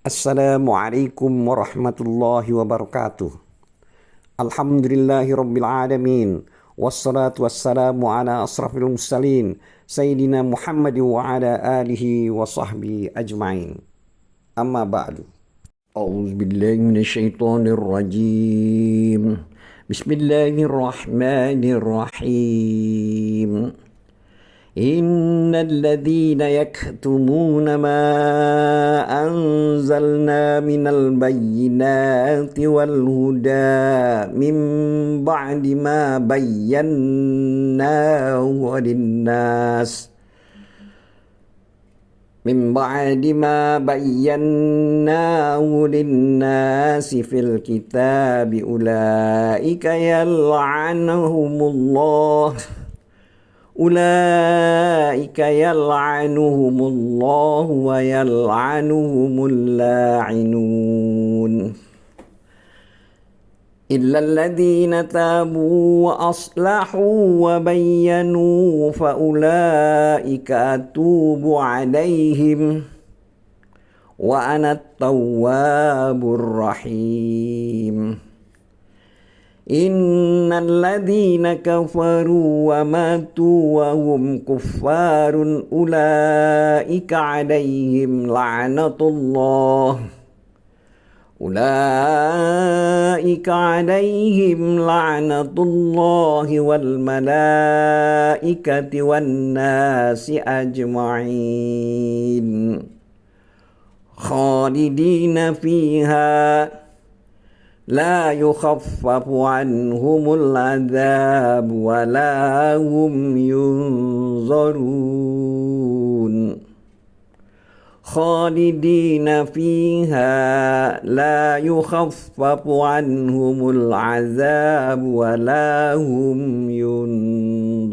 Assalamualaikum warahmatullahi wabarakatuh. Alhamdulillahi rabbil alamin. Wassalatu wassalamu ala asrafil mursalin Sayyidina Muhammad wa ala alihi wa sahbihi ajma'in. Amma ba'du. A'udzu billahi minasyaitonir rajim. Bismillahirrahmanirrahim. إن الذين يكتمون ما أنزلنا من البينات والهدى من بعد ما بيناه للناس في الكتاب أولئك يلعنهم الله ويلعنهم اللاعنون إلا الذين تابوا وأصلحوا وبينوا فأولئك أتوب عليهم وأنا التواب الرحيم إن الذين كفروا وماتوا وهم كفار أولئك عليهم لعنة الله والملائكة والناس أجمعين خالدين فيها لا يخفف عنهم العذاب ولا هم ينظرون خالدين فيها لا يخفف عنهم العذاب ولا هم ينظرون.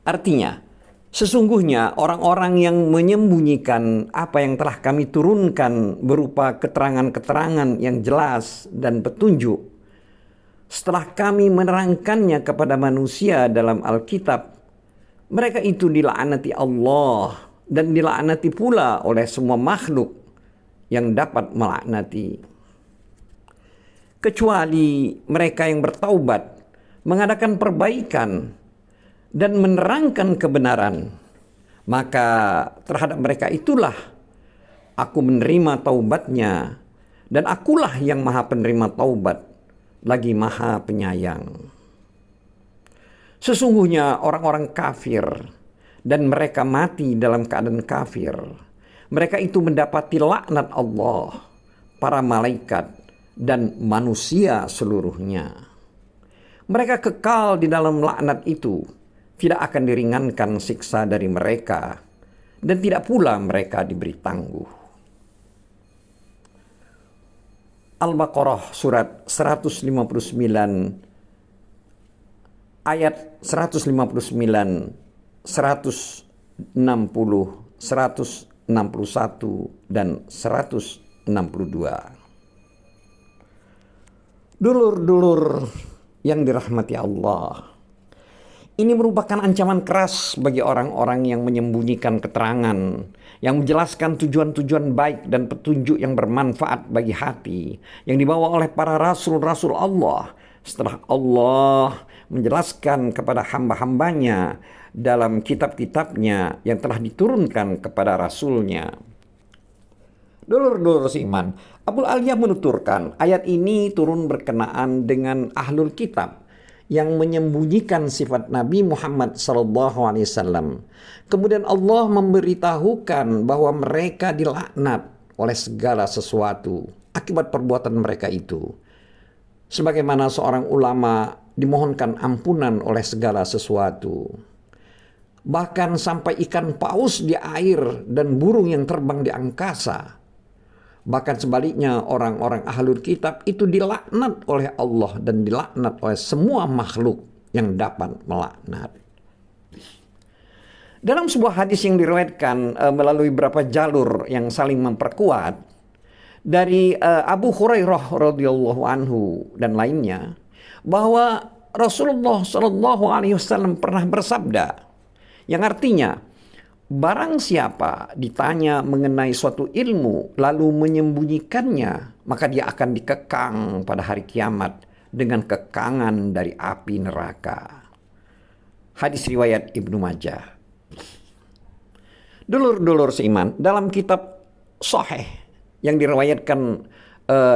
Artinya, sesungguhnya orang-orang yang menyembunyikan apa yang telah kami turunkan berupa keterangan-keterangan yang jelas dan petunjuk, setelah kami menerangkannya kepada manusia dalam Alkitab, mereka itu dilaknati Allah dan dilaknati pula oleh semua makhluk yang dapat melaknati. Kecuali mereka yang bertaubat, mengadakan perbaikan, dan menerangkan kebenaran, maka terhadap mereka itulah aku menerima taubatnya, dan akulah yang maha penerima taubat, lagi maha penyayang. Sesungguhnya orang-orang kafir dan mereka mati dalam keadaan kafir, mereka itu mendapati laknat Allah, para malaikat, dan manusia seluruhnya. Mereka kekal di dalam laknat itu, tidak akan diringankan siksa dari mereka, dan tidak pula mereka diberi tangguh. Al-Baqarah surat 159 ayat 159, 160, 161 dan 162. Dulur-dulur yang dirahmati Allah, ini merupakan ancaman keras bagi orang-orang yang menyembunyikan keterangan, yang menjelaskan tujuan-tujuan baik dan petunjuk yang bermanfaat bagi hati, yang dibawa oleh para rasul-rasul Allah, setelah Allah menjelaskan kepada hamba-hambanya dalam kitab-kitabnya yang telah diturunkan kepada rasulnya. Dulur-dulur seiman, Abul Aliyah menuturkan, ayat ini turun berkenaan dengan ahlul kitab yang menyembunyikan sifat Nabi Muhammad SAW. Kemudian Allah memberitahukan bahwa mereka dilaknat oleh segala sesuatu akibat perbuatan mereka itu. Sebagaimana seorang ulama dimohonkan ampunan oleh segala sesuatu. Bahkan sampai ikan paus di air dan burung yang terbang di angkasa. Bahkan sebaliknya orang-orang ahlul kitab itu dilaknat oleh Allah dan dilaknat oleh semua makhluk yang dapat melaknat. Dalam sebuah hadis yang diriwayatkan melalui beberapa jalur yang saling memperkuat dari Abu Hurairah radhiyallahu anhu dan lainnya, bahwa Rasulullah Shallallahu Alaihi Wasallam pernah bersabda, yang artinya Barang siapa ditanya mengenai suatu ilmu lalu menyembunyikannya, maka dia akan dikekang pada hari kiamat dengan kekangan dari api neraka. Hadis riwayat Ibnu Majah. Dulur-dulur seiman, dalam kitab Sahih yang diriwayatkan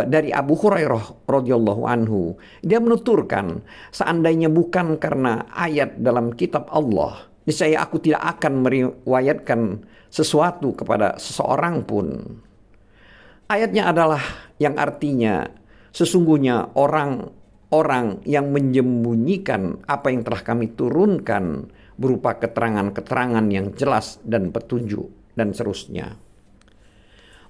dari Abu Hurairah radhiyallahu anhu, dia menuturkan, seandainya bukan karena ayat dalam kitab Allah, niscaya aku tidak akan meriwayatkan sesuatu kepada seseorang pun. Ayatnya adalah yang artinya, sesungguhnya orang-orang yang menyembunyikan apa yang telah kami turunkan berupa keterangan-keterangan yang jelas dan petunjuk dan seterusnya.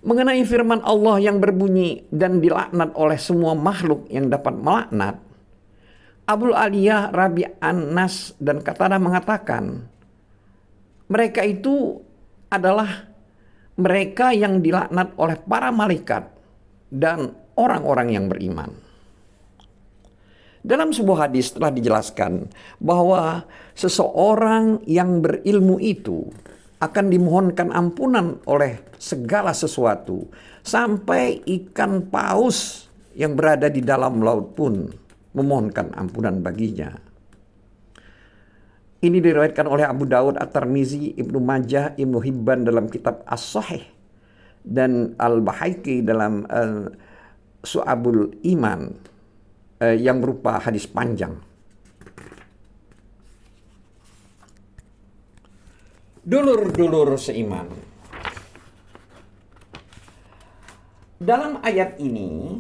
Mengenai firman Allah yang berbunyi dan dilaknat oleh semua makhluk yang dapat melaknat, Abul Aliyah, Rabi An-Nas dan Qatadah mengatakan, mereka itu adalah mereka yang dilaknat oleh para malaikat dan orang-orang yang beriman. Dalam sebuah hadis telah dijelaskan bahwa seseorang yang berilmu itu akan dimohonkan ampunan oleh segala sesuatu, sampai ikan paus yang berada di dalam laut pun memohonkan ampunan baginya. Ini diriwayatkan oleh Abu Daud, At-Tirmizi, Ibnu Majah, Ibnu Hibban dalam kitab As-Sahih, dan Al-Bahaiki dalam Su'abul Iman, yang berupa hadis panjang. Dulur-dulur seiman, dalam ayat ini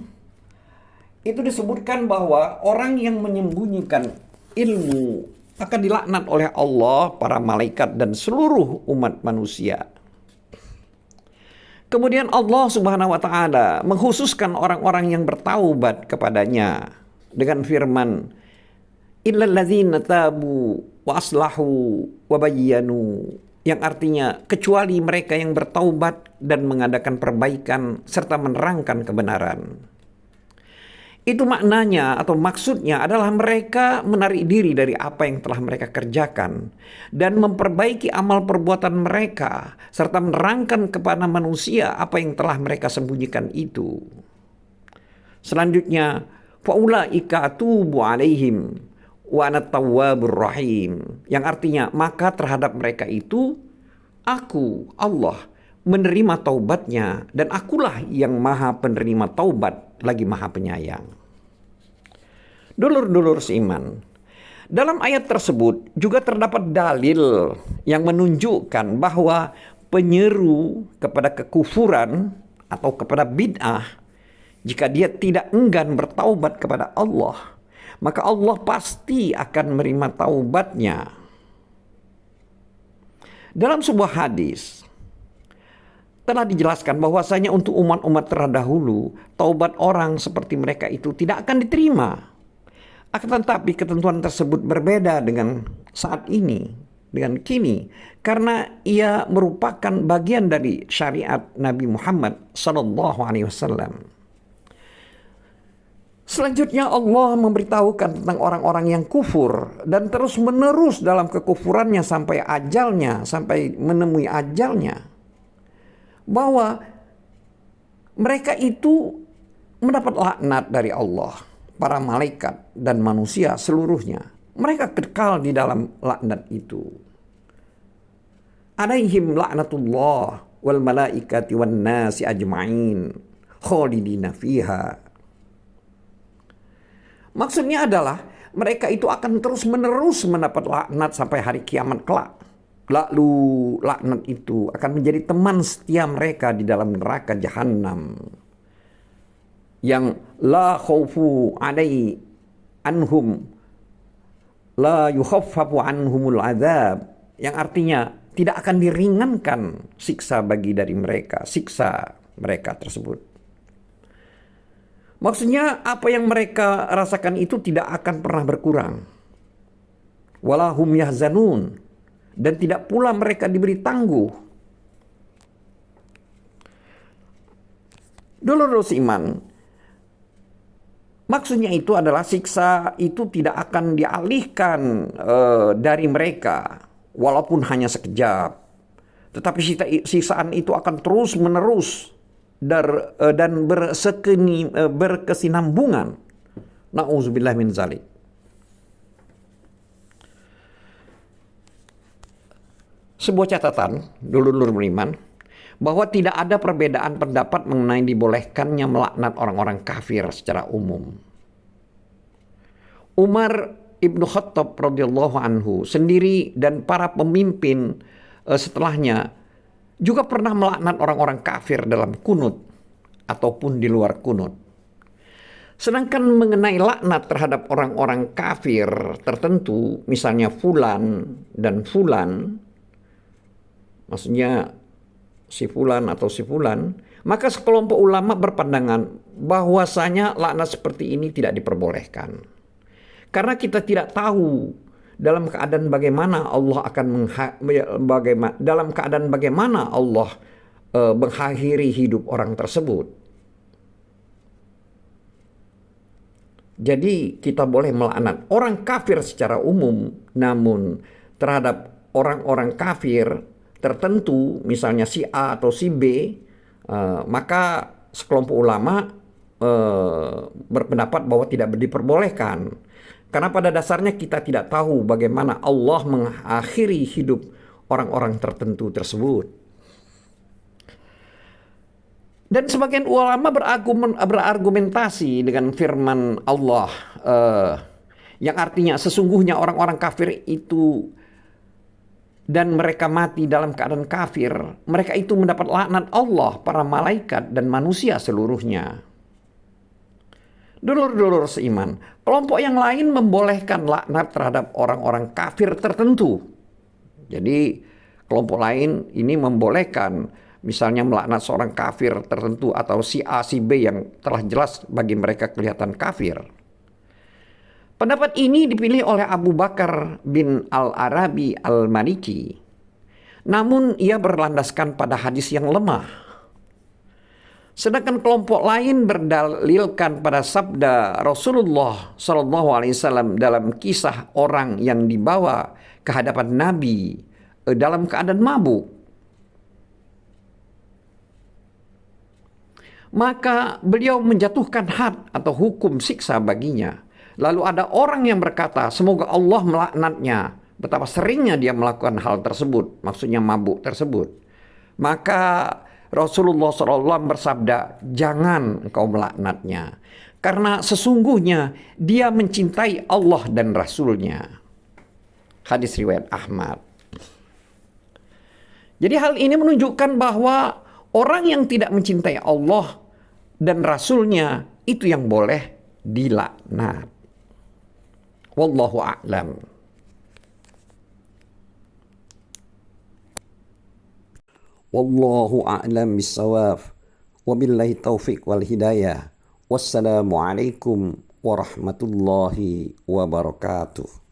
itu disebutkan bahwa orang yang menyembunyikan ilmu akan dilaknat oleh Allah, para malaikat dan seluruh umat manusia. Kemudian Allah Subhanahu wa taala mengkhususkan orang-orang yang bertaubat kepadanya dengan firman, illal ladzina tabu wa aslahu wa bayyanu, yang artinya kecuali mereka yang bertaubat dan mengadakan perbaikan serta menerangkan kebenaran. Itu maknanya atau maksudnya adalah mereka menarik diri dari apa yang telah mereka kerjakan dan memperbaiki amal perbuatan mereka serta menerangkan kepada manusia apa yang telah mereka sembunyikan itu. Selanjutnya, faulaika atubu alaihim wa ana tawwabur rahim, yang artinya maka terhadap mereka itu aku, Allah, menerima taubatnya dan akulah yang maha penerima taubat lagi maha penyayang. Dulur-dulur seiman, dalam ayat tersebut juga terdapat dalil yang menunjukkan bahwa penyeru kepada kekufuran atau kepada bid'ah, jika dia tidak enggan bertaubat kepada Allah, maka Allah pasti akan menerima taubatnya. Dalam sebuah hadis telah dijelaskan bahwasanya untuk umat-umat terdahulu, taubat orang seperti mereka itu tidak akan diterima. Akan tetapi ketentuan tersebut berbeda dengan saat ini, dengan kini, karena ia merupakan bagian dari syariat Nabi Muhammad SAW. Selanjutnya Allah memberitahukan tentang orang-orang yang kufur dan terus menerus dalam kekufurannya sampai ajalnya, sampai menemui ajalnya, bahwa mereka itu mendapat laknat dari Allah, para malaikat dan manusia seluruhnya. Mereka kekal di dalam laknat itu. Alaihim laknatullah wal malaikati wan nasi ajma'in khalidina fiha. Maksudnya adalah mereka itu akan terus-menerus mendapat laknat sampai hari kiamat kelak. Lalu laknat itu akan menjadi teman setia mereka di dalam neraka jahanam, yang la khaufu alai anhum la yukhaffafu anhumul azab, yang artinya tidak akan diringankan siksa bagi dari mereka, siksa mereka tersebut. Maksudnya apa yang mereka rasakan itu tidak akan pernah berkurang. Walahum yahzanun, dan tidak pula mereka diberi tangguh. Dulur iman, maksudnya itu adalah siksa itu tidak akan dialihkan dari mereka, walaupun hanya sekejap. Tetapi sisaan itu akan terus menerus dan berkesinambungan. Na'udzubillah min zalik. Sebuah catatan, dulur-dulur beriman, bahwa tidak ada perbedaan pendapat mengenai dibolehkannya melaknat orang-orang kafir secara umum. Umar Ibnu Khattab radhiyallahu anhu sendiri dan para pemimpin setelahnya juga pernah melaknat orang-orang kafir dalam kunut ataupun di luar kunut. Sedangkan mengenai laknat terhadap orang-orang kafir tertentu, misalnya fulan dan fulan, maksudnya si fulan atau si fulan, maka sekelompok ulama berpandangan bahwasanya laknat seperti ini tidak diperbolehkan. Karena kita tidak tahu dalam keadaan bagaimana Allah akan dalam keadaan bagaimana Allah mengakhiri hidup orang tersebut. Jadi kita boleh melaknat orang kafir secara umum, namun terhadap orang-orang kafir tertentu, misalnya si A atau si B, maka sekelompok ulama berpendapat bahwa tidak diperbolehkan. Karena pada dasarnya kita tidak tahu bagaimana Allah mengakhiri hidup orang-orang tertentu tersebut. Dan sebagian ulama berargumentasi dengan firman Allah yang artinya sesungguhnya orang-orang kafir itu dan mereka mati dalam keadaan kafir, mereka itu mendapat laknat Allah, para malaikat dan manusia seluruhnya. Dulur-dulur seiman, kelompok yang lain membolehkan laknat terhadap orang-orang kafir tertentu. Jadi kelompok lain ini membolehkan misalnya melaknat seorang kafir tertentu atau si A, si B yang telah jelas bagi mereka kelihatan kafir. Pendapat ini dipilih oleh Abu Bakar bin Al-Arabi Al-Maliki. Namun ia berlandaskan pada hadis yang lemah. Sedangkan kelompok lain berdalilkan pada sabda Rasulullah SAW dalam kisah orang yang dibawa ke hadapan Nabi dalam keadaan mabuk. Maka beliau menjatuhkan had atau hukum siksa baginya. Lalu ada orang yang berkata, semoga Allah melaknatnya. Betapa seringnya dia melakukan hal tersebut, maksudnya mabuk tersebut. Maka Rasulullah SAW bersabda, jangan engkau melaknatnya. Karena sesungguhnya dia mencintai Allah dan Rasulnya. Hadis riwayat Ahmad. Jadi hal ini menunjukkan bahwa orang yang tidak mencintai Allah dan Rasulnya itu yang boleh dilaknat. Wallahu a'lam. Wallahu a'lam bissawab. Wabillahi taufiq wal hidayah. Wassalamualaikum warahmatullahi wabarakatuh.